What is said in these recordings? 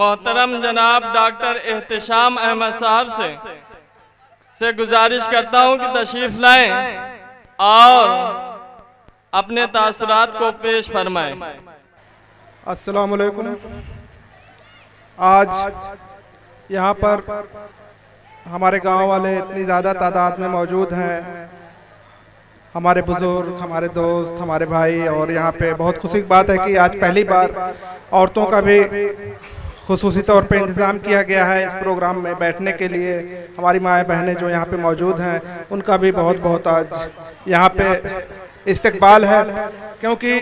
मोहतरम जनाब डॉक्टर एहतिशाम अहमद साहब से गुजारिश करता हूं कि तशरीफ लाएं और अपने तासुरात को पेश फरमाएं। अस्सलाम वालेकुम। आज यहाँ पर हमारे गांव वाले इतनी ज़्यादा तादाद में मौजूद हैं, हमारे बुजुर्ग, हमारे दोस्त, हमारे भाई, और यहाँ पे बहुत खुशी की बात है कि आज पहली बार औरतों का भी खुसूसी तौर पे इंतज़ाम किया गया है इस प्रोग्राम में बैठने के लिए। हमारी माएँ बहनें जो यहाँ पे मौजूद हैं उनका भी बहुत बहुत आज यहाँ पे इस्तकबाल है, क्योंकि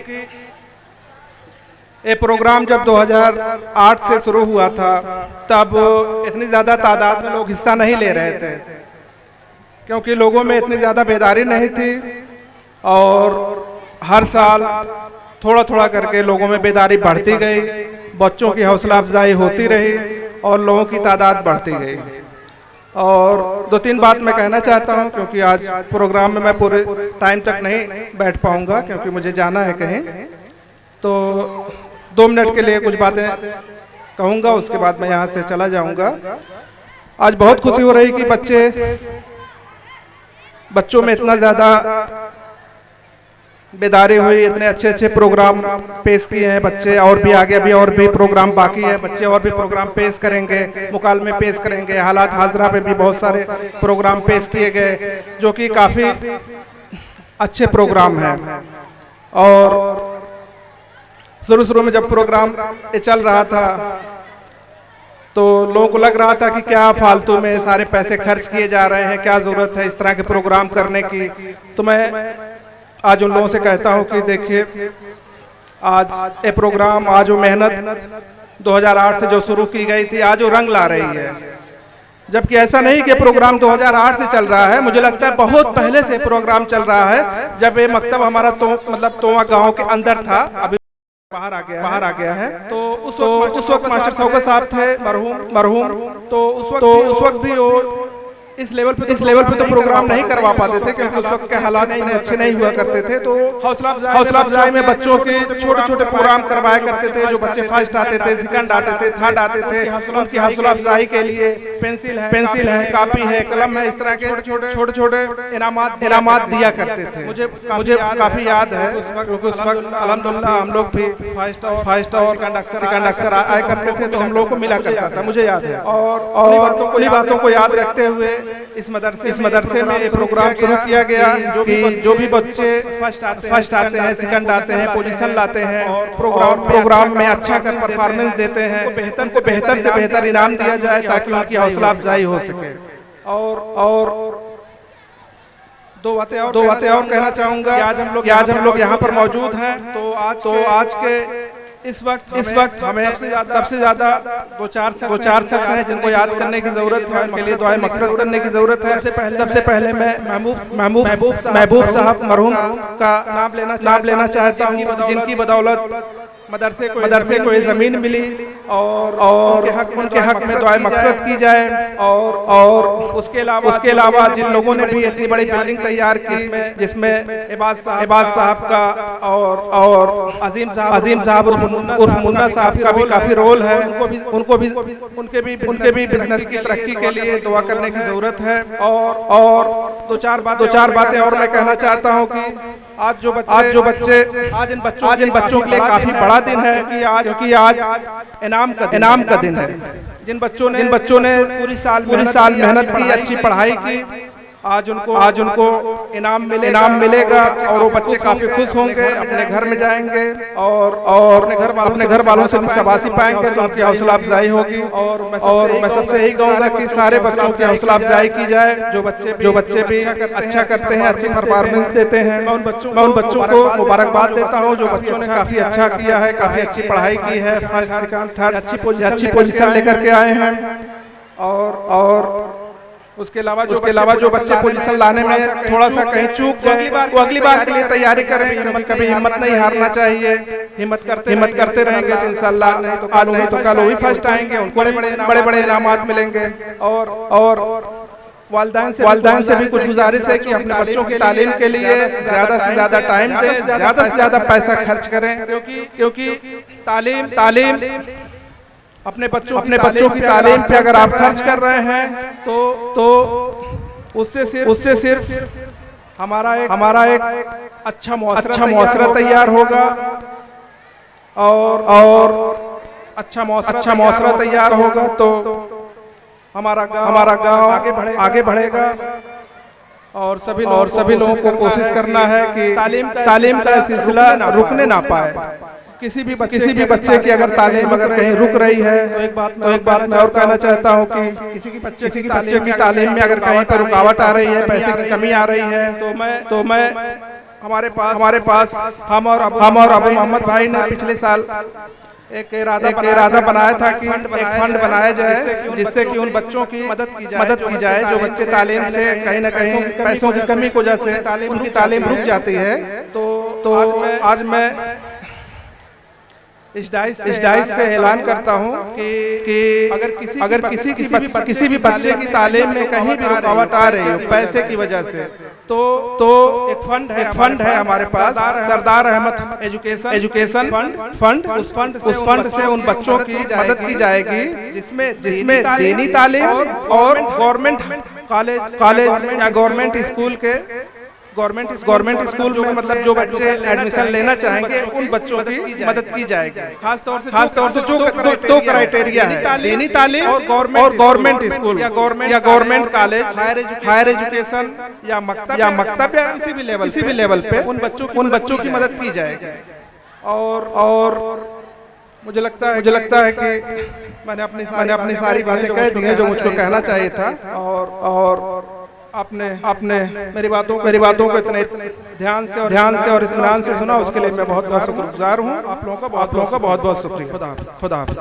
ये प्रोग्राम जब 2008 से शुरू हुआ था तब इतनी ज़्यादा तादाद में लोग हिस्सा नहीं ले रहे थे, क्योंकि लोगों में इतनी ज़्यादा बेदारी नहीं थी, और हर साल थोड़ा थोड़ा करके लोगों में बेदारी बढ़ती गई, बच्चों की हौसला अफजाई होती रही और लोगों की तादाद बढ़ती गई। और दो तीन बात मैं कहना चाहता हूं, क्योंकि आज प्रोग्राम में मैं पूरे टाइम तक नहीं बैठ पाऊंगा क्योंकि मुझे जाना है कहीं, तो 2 मिनट के लिए कुछ बातें कहूंगा, उसके बाद मैं यहाँ से चला जाऊंगा। आज बहुत खुशी हो रही कि बच्चों में इतना ज़्यादा बेदारी हुई, इतने अच्छे अच्छे प्रोग्राम पेश किए हैं बच्चे, और भी आगे अभी और भी प्रोग्राम बाकी है, बच्चे और भी प्रोग्राम पेश करेंगे, मुकालमे पेश करेंगे, हालात हाजरा पे भी बहुत सारे प्रोग्राम पेश किए गए जो कि काफ़ी अच्छे प्रोग्राम हैं। और शुरू में जब प्रोग्राम चल रहा था तो लोगों को लग रहा था कि क्या फालतू में सारे पैसे खर्च किए जा रहे हैं, क्या ज़रूरत है इस तरह के प्रोग्राम करने की। तो मैं आज उन लोगों से कहता हूं कि देखिए, आज ये प्रोग्राम, आज वो मेहनत 2008 से जो शुरू की गई थी आज वो रंग ला रही है, जबकि ऐसा नहीं कि प्रोग्राम 2008 से चल रहा है। मुझे लगता है बहुत पहले से प्रोग्राम चल रहा है, जब ये मकतब हमारा तोवा गाँव के अंदर था, अभी बाहर आ गया है। तो उस वक्त मास्टर शौकत साहब थे मरहूम, तो उस वक्त भी वो इस लेवल पे तो प्रोग्राम नहीं करवा पाते थे, क्योंकि उस वक्त के हालात इतने अच्छे नहीं हुआ करते थे। तो हौसला अफजाई में बच्चों के छोटे छोटे प्रोग्राम करवाया करते थे, जो बच्चे फर्स्ट आते थे, सेकंड आते थे, थर्ड आते थे, उनकी हौसला अफजाई के लिए पेंसिल है, कापी है, कलम है, इस तरह के छोटे छोटे इनामात दिया करते थे। मुझे काफी याद है क्योंकि उस वक्त अल्हम्दुलिल्लाह हम लोग भी फर्स्ट और सेकंड अक्सर आया करते थे, तो हम लोग को मिला करता था, मुझे याद है। और उन्हीं बातों को याद रखते हुए इस मदरसे में एक प्रोग्राम शुरू किया गया, जो भी बच्चे फर्स्ट आते हैं, सेकंड आते हैं, पोजीशन लाते हैं, और प्रोग्राम में अच्छा कर परफॉर्मेंस देते हैं, उनको बेहतर से बेहतर इनाम दिया जाए ताकि उनकी हौसला अफजाई हो सके। और दो बातें और कहना चाहूंगा। आज हम लोग यहाँ पर मौजूद हैं, तो आज के इस वक्त हमें सबसे ज्यादा दो चार शख्स हैं जिनको याद करने की जरूरत है, उनके लिए दुआए मग़फ़िरत करने की जरूरत है। सबसे पहले मैं महबूब साहब मरहूम का नाम लेना चाहता हूँ, जिनकी बदौलत मदरसे को ये जमीन मिली, और उनके हक में दुआए मग़फ़िरत की जाए। और उसके अलावा जिन लोगों ने भी इतनी बड़ी बिल्डिंग तैयार की, जिसमें इबाद साहब का और अजीम साहब उर्फ मुन्ना साहब का भी काफी रोल है, उनके भी बिजनेस की तरक्की के लिए दुआ करने की जरूरत है। और दो चार बातें और मैं कहना चाहता हूँ कि आज इन बच्चों के लिए काफी बड़ा दिन है, क्योंकि आज इनाम का दिन है। जिन बच्चों ने पूरी साल मेहनत की, अच्छी पढ़ाई की, आज उनको इनाम मिलेगा, और वो बच्चे काफी खुश होंगे, अपने घर में जाएंगे और अपने घर वालों से भी शाबाशी पाएंगे, तो उनकी हौसला अफजाई होगी। और मैं सबसे यही कहूँगा कि सारे बच्चों की हौसला अफजाई की जाए, जो बच्चे भी अच्छा करते हैं, अच्छी परफॉर्मेंस देते हैं। मैं उन बच्चों को मुबारकबाद देता हूँ जो बच्चों ने काफी अच्छा किया है, काफी अच्छी पढ़ाई की है, फर्स्ट सेकंड थर्ड अच्छी पोजीशन लेकर के आए हैं। और उसके अलावा जो बच्चे पोजीशन लाने में थोड़ा सा कहीं चूक गए, वो अगली बार के लिए तैयारी करें, क्योंकि कभी हिम्मत नहीं हारना चाहिए। हिम्मत करते रहेंगे तो इंशाअल्लाह आज नहीं तो कल वो भी फर्स्ट आएंगे, उनको बड़े इनामात मिलेंगे। और वालिदैन से भी कुछ गुजारिश है कि अपने बच्चों की तालीम के लिए ज्यादा से ज्यादा टाइम दें, ज्यादा से ज्यादा पैसा खर्च करें, क्योंकि तालीम अपने बच्चों की तालीम पे अगर आप खर्च कर रहे हैं तो उससे सिर्फ हमारा एक अच्छा मौसरा तैयार होगा और अच्छा मौसरा तैयार होगा तो हमारा गांव आगे बढ़ेगा। और सभी लोगों को कोशिश करना है कि तालीम का सिलसिला रुकने ना पाए। किसी भी बच्चे की अगर तालीम अगर कहीं रुक रही है तो एक बात मैं और कहना चाहता हूँ कि किसी की बच्चे की तालीम में अगर कहीं पर रुकावट आ रही है, पैसे की कमी आ रही है तो मैं हमारे पास हम और अबू मोहम्मद भाई ने पिछले साल एक इरादा बनाया था कि एक फंड बनाया जाए जिससे कि उन बच्चों की मदद की जाए जो बच्चे तालीम से कहीं न कहीं पैसों की कमी की वजह से उनकी तालीम रुक जाती है। तो आज मैं इस डाइस से ऐलान करता हूं कि अगर किसी भी बच्चे की तालीम में कहीं भी रुकावट आ रही हो पैसे की वजह से तो एक फंड है हमारे पास, सरदार अहमद एजुकेशन फंड। उस फंड से उन बच्चों की मदद की जाएगी जिसमें दीनी तालीम और गवर्नमेंट कॉलेज या गवर्नमेंट स्कूल में मतलब जो बच्चे एडमिशन लेना चाहेंगे उन बच्चों की मदद की जाएगी। खास तौर से जो दो क्राइटेरिया है, दीनी तालीम और गवर्नमेंट स्कूल या गवर्नमेंट कॉलेज, हायर एजुकेशन या मकतब या किसी भी लेवल पे उन बच्चों की मदद की जाएगी। और मुझे लगता है कि मैंने अपनी सारी बातें कह दी हैं जो मुझको कहना चाहिए था। और आपने मेरी बातों को इतने ध्यान से और इत्मीनान से सुना, उसके लिए मैं बहुत शुक्रगुजार हूँ। आप लोगों का बहुत शुक्रिया। खुदा हाफिज़।